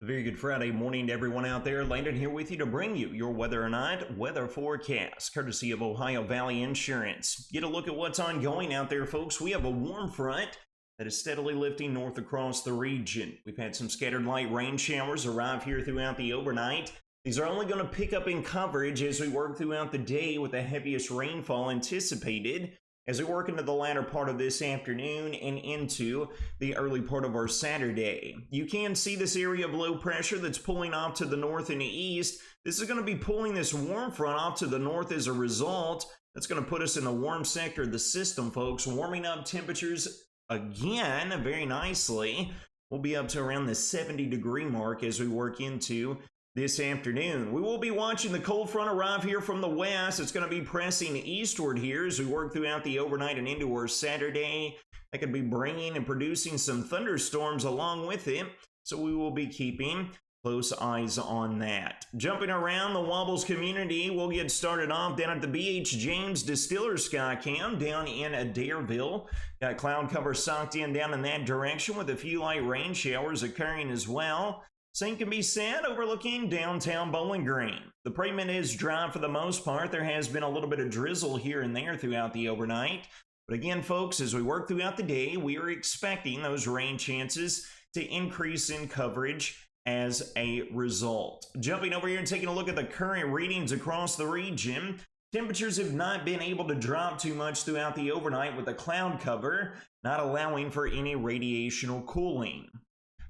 Very good Friday morning to everyone out there. Landon here with you to bring you your weather and night weather forecast, courtesy of Ohio Valley Insurance. Get a look at what's ongoing out there, folks. We have a warm front that is steadily lifting north across the region. We've had some scattered light rain showers arrive here throughout the overnight. These are only going to pick up in coverage as we work throughout the day, with the heaviest rainfall anticipated as we work into the latter part of this afternoon and into the early part of our Saturday. You can see this area of low pressure that's pulling off to the north and the east. This is going to be pulling this warm front off to the north as a result. That's going to put us in the warm sector of the system, folks. Warming up temperatures again very nicely. We'll be up to around the 70-degree mark as we work into this afternoon. We will be watching the cold front arrive here from the west. It's going to be pressing eastward here as we work throughout the overnight and into our Saturday. That could be bringing and producing some thunderstorms along with it, so we will be keeping close eyes on that. Jumping around the Wobbles community, we'll get started off down at the B.H. James Distiller Skycam down in Adairsville. Got cloud cover socked in down in that direction with a few light rain showers occurring as well. Same can be said overlooking downtown Bowling Green. The pavement is dry for the most part. There has been a little bit of drizzle here and there throughout the overnight. But again, folks, as we work throughout the day, we are expecting those rain chances to increase in coverage as a result. Jumping over here and taking a look at the current readings across the region. Temperatures have not been able to drop too much throughout the overnight with the cloud cover, not allowing for any radiational cooling.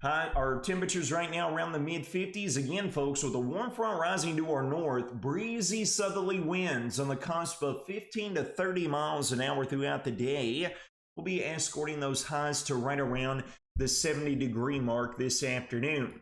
Our temperatures right now around the mid-50s. Again, folks, with a warm front rising to our north, breezy southerly winds on the cusp of 15 to 30 miles an hour throughout the day. We'll be escorting those highs to right around the 70-degree mark this afternoon.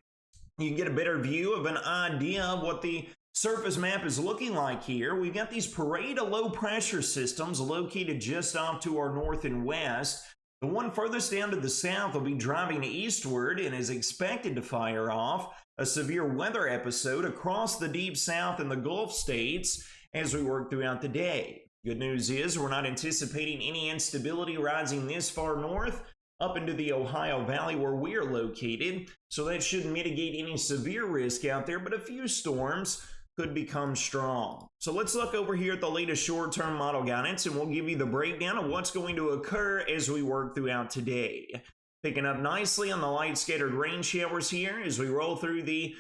You can get a better view of an idea of what the surface map is looking like here. We've got these parade of low pressure systems located just off to our north and west. The one furthest down to the south will be driving eastward and is expected to fire off a severe weather episode across the deep south and the Gulf states as we work throughout the day. Good news is we're not anticipating any instability rising this far north up into the Ohio Valley where we are located, so that should mitigate any severe risk out there, but a few storms could become strong. So let's look over here at the latest short-term model guidance, and we'll give you the breakdown of what's going to occur as we work throughout today. Picking up nicely on the light scattered rain showers here as we roll through the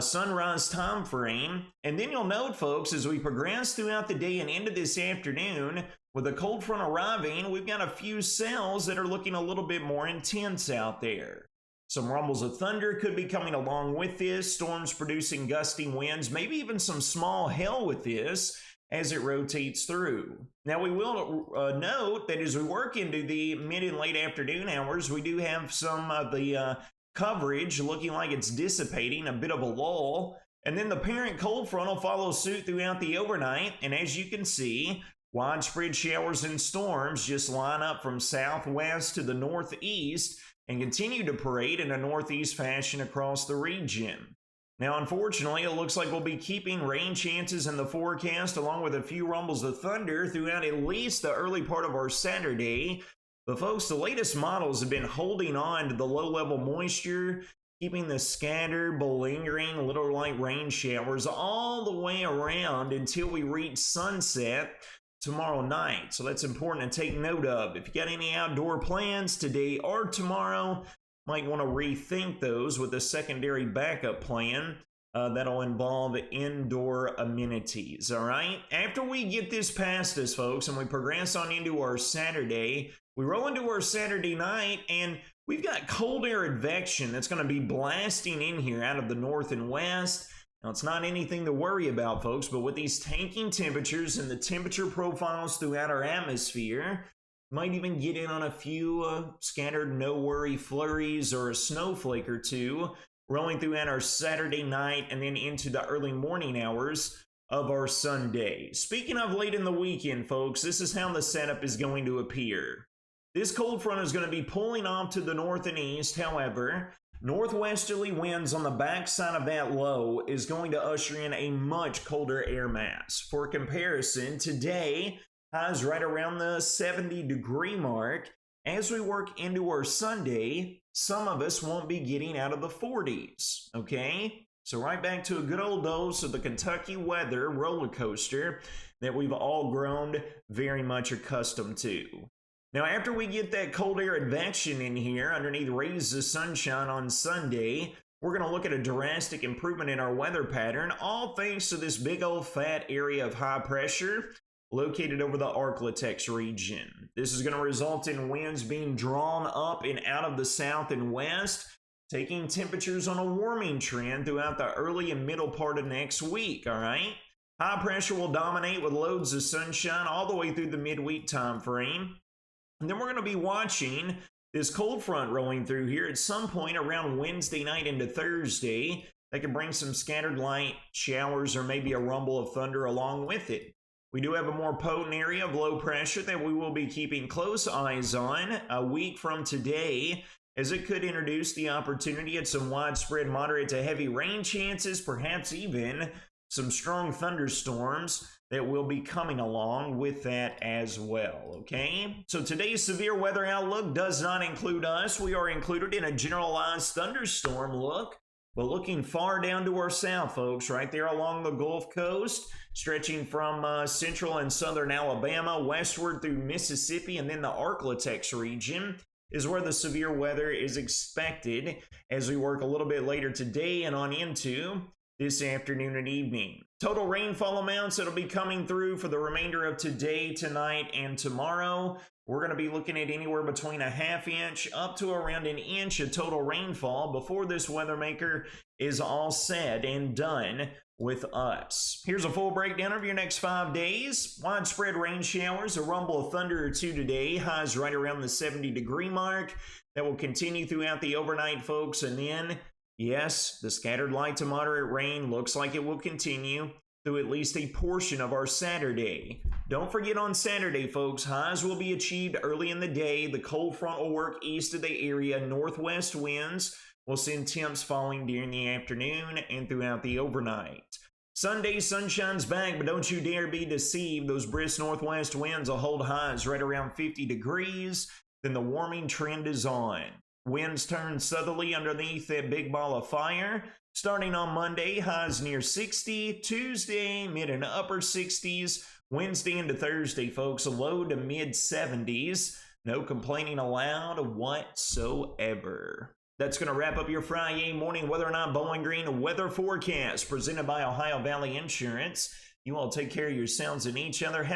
sunrise time frame. And then you'll note, folks, as we progress throughout the day and into this afternoon, with the cold front arriving, we've got a few cells that are looking a little bit more intense out there. Some rumbles of thunder could be coming along with this, storms producing gusting winds, maybe even some small hail with this as it rotates through. Now, we will note that as we work into the mid and late afternoon hours, we do have some of the coverage looking like it's dissipating, a bit of a lull, and then the parent cold front will follow suit throughout the overnight, and as you can see, widespread showers and storms just line up from southwest to the northeast and continue to parade in a northeast fashion across the region. Now, unfortunately, it looks like we'll be keeping rain chances in the forecast along with a few rumbles of thunder throughout at least the early part of our Saturday. But folks, the latest models have been holding on to the low-level moisture, keeping the scattered, lingering little light rain showers all the way around until we reach sunset tomorrow night. So that's important to take note of. If you got any outdoor plans today or tomorrow, might want to rethink those with a secondary backup plan that'll involve indoor amenities. All right, after we get this past us, folks, and we progress on into our Saturday, we roll into our Saturday night, and we've got cold air advection that's going to be blasting in here out of the north and west. Now, it's not anything to worry about, folks, but with these tanking temperatures and the temperature profiles throughout our atmosphere, might even get in on a few scattered no-worry flurries or a snowflake or two rolling throughout our Saturday night and then into the early morning hours of our Sunday. Speaking of late in the weekend, folks, this is how the setup is going to appear. This cold front is going to be pulling off to the north and east. However, northwesterly winds on the backside of that low is going to usher in a much colder air mass. For comparison, today, highs right around the 70-degree mark. As we work into our Sunday, some of us won't be getting out of the 40s, okay? So right back to a good old dose of the Kentucky weather roller coaster that we've all grown very much accustomed to. Now, after we get that cold air advection in here underneath rays of sunshine on Sunday, we're going to look at a drastic improvement in our weather pattern, all thanks to this big old fat area of high pressure located over the Arklatex region. This is going to result in winds being drawn up and out of the south and west, taking temperatures on a warming trend throughout the early and middle part of next week, all right? High pressure will dominate with loads of sunshine all the way through the midweek time frame. And then we're going to be watching this cold front rolling through here at some point around Wednesday night into Thursday. That can bring some scattered light showers or maybe a rumble of thunder along with it. We do have a more potent area of low pressure that we will be keeping close eyes on a week from today, as it could introduce the opportunity at some widespread moderate to heavy rain chances, perhaps even some strong thunderstorms that will be coming along with that as well, okay? So today's severe weather outlook does not include us. We are included in a generalized thunderstorm look, but looking far down to our south, folks, right there along the Gulf Coast, stretching from central and southern Alabama westward through Mississippi and then the Arklatex region is where the severe weather is expected as we work a little bit later today and on into this afternoon and evening. Total rainfall amounts that'll be coming through for the remainder of today, tonight, and tomorrow. We're going to be looking at anywhere between a ½ inch up to around an inch of total rainfall before this weather maker is all said and done with us. Here's a full breakdown of your next 5 days. Widespread rain showers, a rumble of thunder or two today, highs right around the 70-degree mark. That will continue throughout the overnight, folks, and then yes, the scattered light to moderate rain looks like it will continue through at least a portion of our Saturday. Don't forget on Saturday, folks, highs will be achieved early in the day. The cold front will work east of the area. Northwest winds will send temps falling during the afternoon and throughout the overnight. Sunday, sunshine's back, but don't you dare be deceived. Those brisk northwest winds will hold highs right around 50 degrees. Then the warming trend is on. Winds turn southerly underneath that big ball of fire. Starting on Monday, highs near 60. Tuesday, mid and upper 60s. Wednesday into Thursday, folks, a low to mid 70s. No complaining allowed whatsoever. That's going to wrap up your Friday morning Weather or Not Bowling Green weather forecast presented by Ohio Valley Insurance. You all take care of yourselves and each other. Have